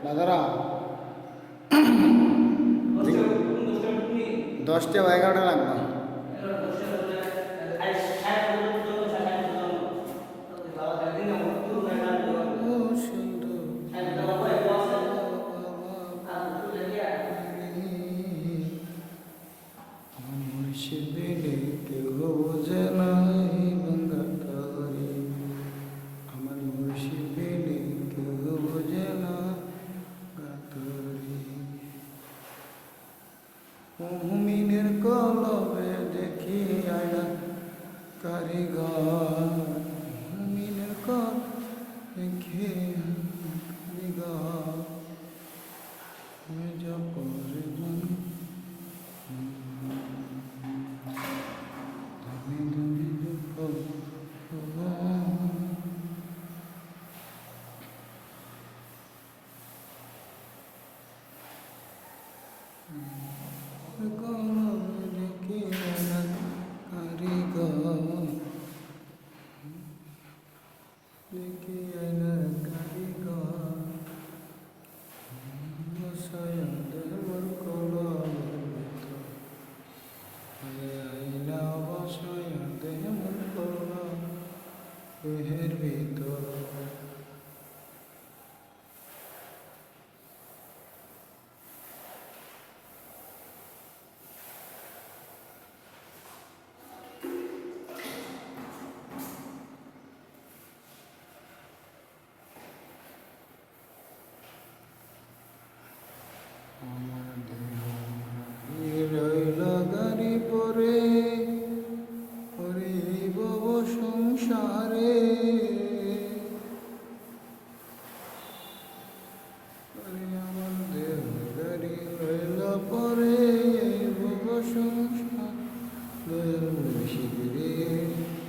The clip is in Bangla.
দাদারা 10টা বা 11টা লাগবে। কেউ বোঝে নাই বাঙ্গাটারে, আমার মুর্শিদে কেউ বোঝে না গাতরে। মুমিনের কলবে দেখি আয়া কারিগর, মুমিনের কলবে দেখি কারিগর, পরে